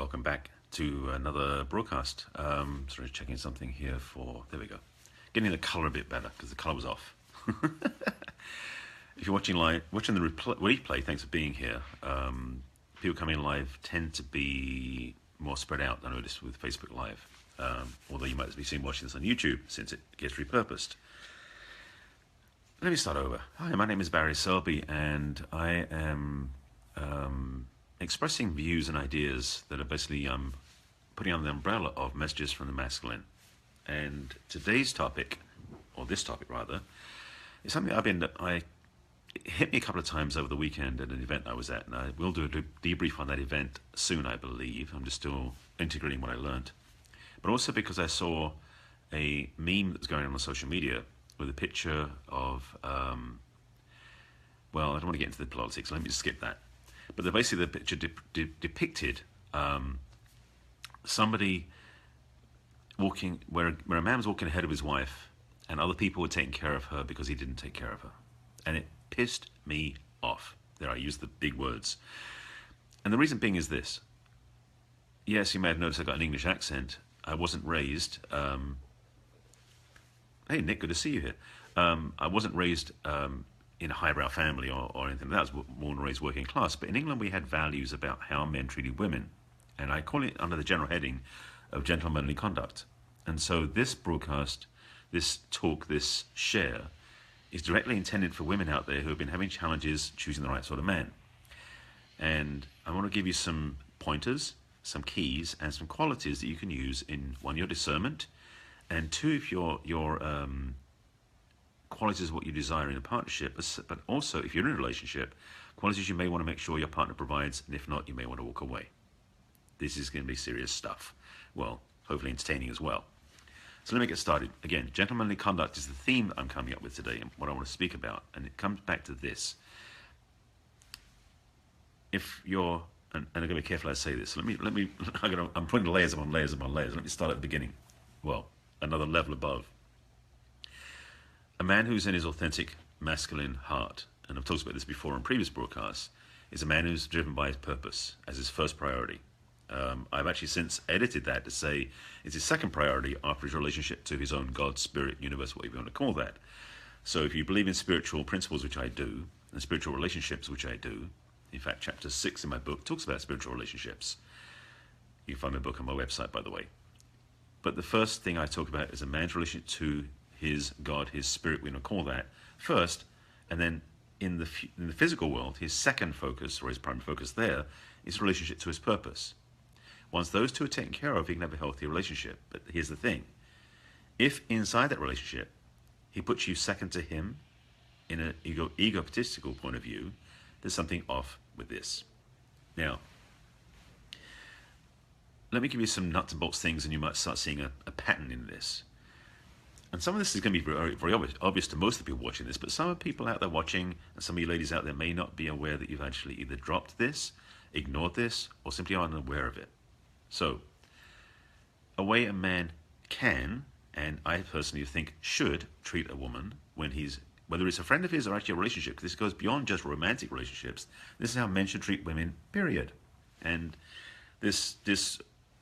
Welcome back to another broadcast. Sort of checking something here there we go. Getting the color a bit better because the color was off. If you're watching the replay, thanks for being here. People coming in live tend to be more spread out, I noticed, with Facebook Live. Although you might be watching this on YouTube since it gets repurposed. Let me start over. Hi, my name is Barry Selby, and I am expressing views and ideas that are basically putting under the umbrella of messages from the masculine. And today's topic, or this topic rather, is something it hit me a couple of times over the weekend at an event I was at, and I will do a debrief on that event soon, I believe. I'm just still integrating what I learned. But also because I saw a meme that was going on social media with a picture of, well, I don't want to get into the politics, let me just skip that. But basically the picture depicted somebody walking, where a man was walking ahead of his wife, and other people were taking care of her because he didn't take care of her. And it pissed me off. There, I used the big words. And the reason being is this. Yes, you may have noticed I got an English accent. I wasn't raised... Hey, Nick, good to see you here. I wasn't raised in a highbrow family or anything. That was born and raised working class. But in England, we had values about how men treated women. And I call it under the general heading of gentlemanly conduct. And so this broadcast, this talk, this share, is directly intended for women out there who have been having challenges choosing the right sort of man. And I want to give you some pointers, some keys, and some qualities that you can use in, one, your discernment, and two, if your qualities of what you desire in a partnership, but also if you're in a relationship, qualities you may want to make sure your partner provides, and if not, you may want to walk away. This is going to be serious stuff. Well, hopefully entertaining as well. So let me get started. Again, gentlemanly conduct is the theme that I'm coming up with today and what I want to speak about. And it comes back to this. If you're, and I'm going to be careful as I say this. I'm putting layers upon layers upon layers. Let me start at the beginning. Well, another level above. A man who's in his authentic masculine heart, and I've talked about this before in previous broadcasts, is a man who's driven by his purpose as his first priority. I've actually since edited that to say it's his second priority after his relationship to his own God, spirit, universe, whatever you want to call that. So if you believe in spiritual principles, which I do, and spiritual relationships, which I do, in fact, chapter 6 in my book talks about spiritual relationships. You can find my book on my website, by the way. But the first thing I talk about is a man's relationship to his God, his spirit, we want to call that, first, and then in the physical world, his second focus, or his primary focus there, is relationship to his purpose. Once those two are taken care of, he can have a healthy relationship. But here's the thing. If inside that relationship, he puts you second to him in an egotistical point of view, there's something off with this. Now, let me give you some nuts and bolts things, and you might start seeing a pattern in this. And some of this is going to be very, very obvious to most of the people watching this, but some people out there watching, and some of you ladies out there may not be aware that you've actually either dropped this, ignored this, or simply aren't aware of it. So, a way a man can, and I personally think should, treat a woman when whether it's a friend of his or actually a relationship, this goes beyond just romantic relationships. This is how men should treat women, period. And this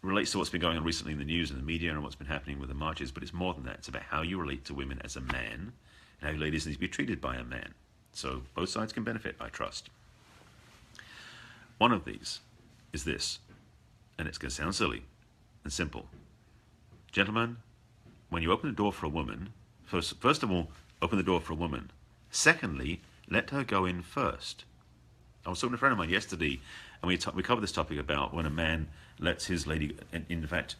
relates to what's been going on recently in the news and the media and what's been happening with the marches, but it's more than that. It's about how you relate to women as a man, and how ladies need to be treated by a man. So both sides can benefit, I trust. One of these is this. And it's going to sound silly and simple. Gentlemen, when you open the door for a woman, first of all, open the door for a woman. Secondly, let her go in first. I was talking to a friend of mine yesterday, and we covered this topic about when a man lets his lady, in fact,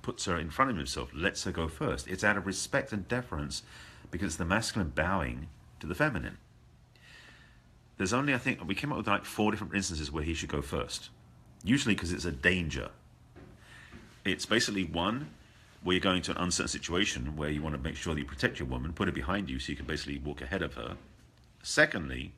puts her in front of himself, lets her go first. It's out of respect and deference because it's the masculine bowing to the feminine. There's only, I think, we came up with like 4 different instances where he should go first. Usually because it's a danger. It's basically one, where you're going to an uncertain situation where you want to make sure that you protect your woman, put her behind you so you can basically walk ahead of her. Secondly,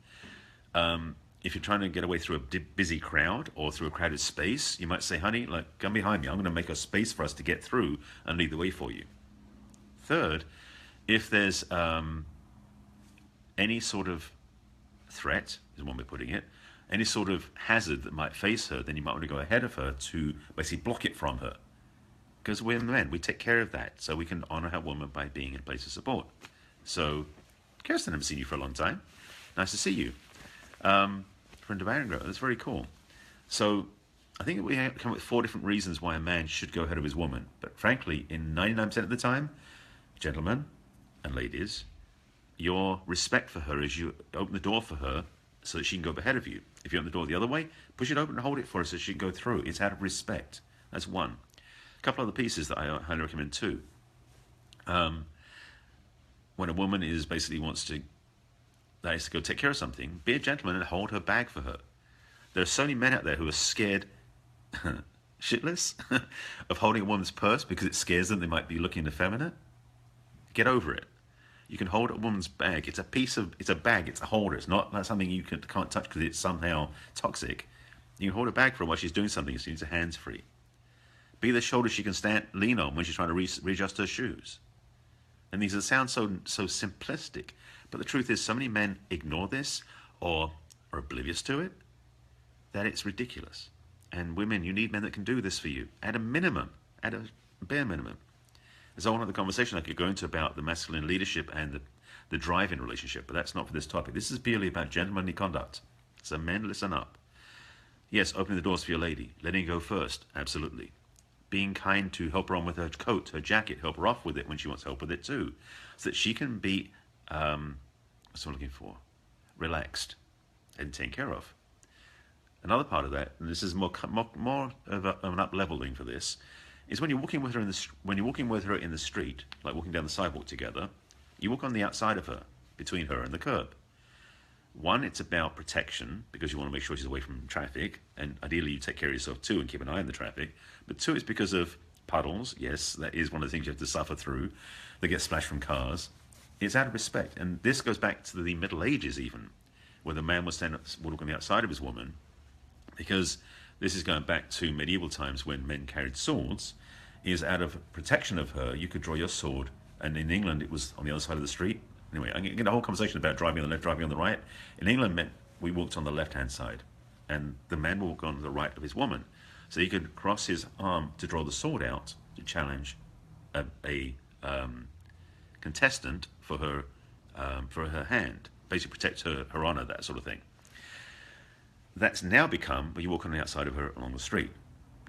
if you're trying to get away through a busy crowd or through a crowded space, you might say, honey, come behind me. I'm going to make a space for us to get through and lead the way for you. Third, if there's any sort of threat, is one way of putting it, any sort of hazard that might face her, then you might want to go ahead of her to basically block it from her. Because we're men, we take care of that, so we can honor our woman by being in a place of support. So, Kirsten, I haven't seen you for a long time. Nice to see you. From Devango, that's very cool. So, I think we have come up with 4 different reasons why a man should go ahead of his woman. But frankly, in 99% of the time, gentlemen and ladies, your respect for her is you open the door for her so that she can go ahead of you. If you open the door the other way, push it open and hold it for her so she can go through. It's out of respect. That's one. A couple other pieces that I highly recommend too. When a woman is basically wants to, that is to go take care of something, be a gentleman and hold her bag for her. There are so many men out there who are scared shitless of holding a woman's purse because it scares them they might be looking effeminate. Get over it. You can hold a woman's bag. It's a bag, it's a holder. It's not like something you can't touch because it's somehow toxic. You can hold a bag for her while she's doing something so she needs her hands free. Be the shoulder she can lean on when she's trying to readjust her shoes. And these sound so simplistic, but the truth is so many men ignore this or are oblivious to it that it's ridiculous. And women, you need men that can do this for you at a minimum, at a bare minimum. There's a whole other conversation I could go into about the masculine leadership and the drive-in relationship, but that's not for this topic. This is purely about gentlemanly conduct. So men, listen up. Yes, opening the doors for your lady, letting her go first, absolutely. Being kind to help her on with her coat, her jacket, help her off with it when she wants help with it too, so that she can be, what's I'm looking for, relaxed and taken care of. Another part of that, and this is more of an up-leveling for this, is when you're walking with her in the street, like walking down the sidewalk together, you walk on the outside of her, between her and the curb. One, it's about protection, because you want to make sure she's away from traffic, and ideally you take care of yourself too and keep an eye on the traffic. But 2, it's because of puddles. Yes, that is one of the things you have to suffer through. They get splashed from cars. It's out of respect. And this goes back to the Middle Ages even, where the man would walk on the outside of his woman, because this is going back to medieval times when men carried swords. Is out of protection of her, you could draw your sword. And in England, it was on the other side of the street. Anyway, I'm getting a whole conversation about driving on the left, driving on the right. In England, meant we walked on the left-hand side, and the man walked on the right of his woman. So he could cross his arm to draw the sword out to challenge a contestant for her hand, basically protect her honor, that sort of thing. That's now become, but you walk on the outside of her along the street.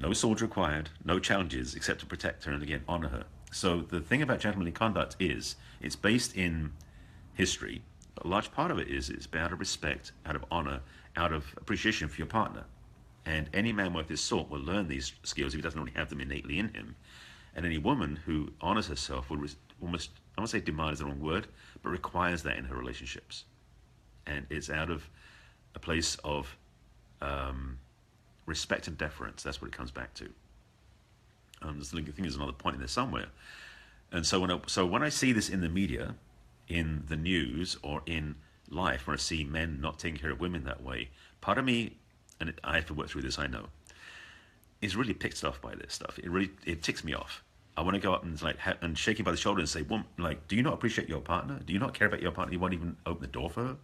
No swords required, no challenges except to protect her and again honor her. So the thing about gentlemanly conduct is it's based in history, but a large part of it is it's out of respect, out of honor, out of appreciation for your partner. And any man worth his salt will learn these skills if he doesn't already have them innately in him. And any woman who honors herself will almost, I won't say demand is the wrong word, but requires that in her relationships. And it's out of a place of respect and deference. That's what it comes back to. I think there's another point in there somewhere. And so when I see this in the media, in the news, or in life, where I see men not taking care of women that way, part of me, and I have to work through this, I know, is really pissed off by this stuff. It ticks me off. I want to go up and shake him by the shoulder and say, "Woman, do you not appreciate your partner? Do you not care about your partner? You won't even open the door for her,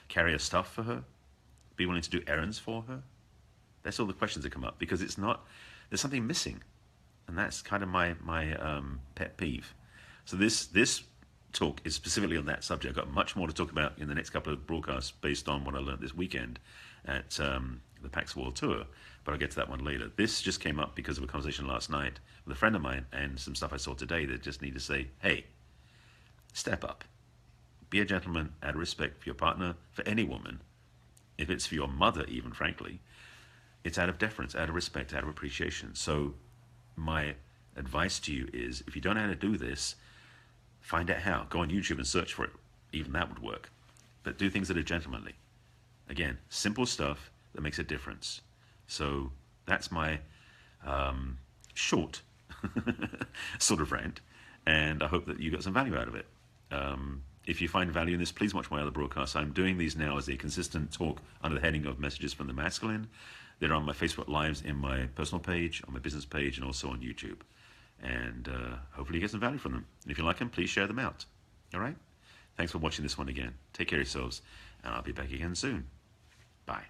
carry her stuff for her, be willing to do errands for her?" That's all the questions that come up, because it's not. There's something missing, and that's kind of my pet peeve. So this talk is specifically on that subject. I've got much more to talk about in the next couple of broadcasts based on what I learned this weekend at the PAX World Tour, but I'll get to that one later. This just came up because of a conversation last night with a friend of mine and some stuff I saw today that just need to say, hey, step up. Be a gentleman out of respect for your partner, for any woman. If it's for your mother even, frankly, it's out of deference, out of respect, out of appreciation. So my advice to you is, if you don't know how to do this, find out how. Go on YouTube and search for it. Even that would work. But do things that are gentlemanly. Again, simple stuff that makes a difference. So that's my short sort of rant, and I hope that you got some value out of it. If you find value in this, please watch my other broadcasts. I'm doing these now as a consistent talk under the heading of Messages from the Masculine. They're on my Facebook Lives, in my personal page, on my business page, and also on YouTube. And hopefully you get some value from them. And if you like them, please share them out. All right? Thanks for watching this one again. Take care of yourselves, and I'll be back again soon. Bye.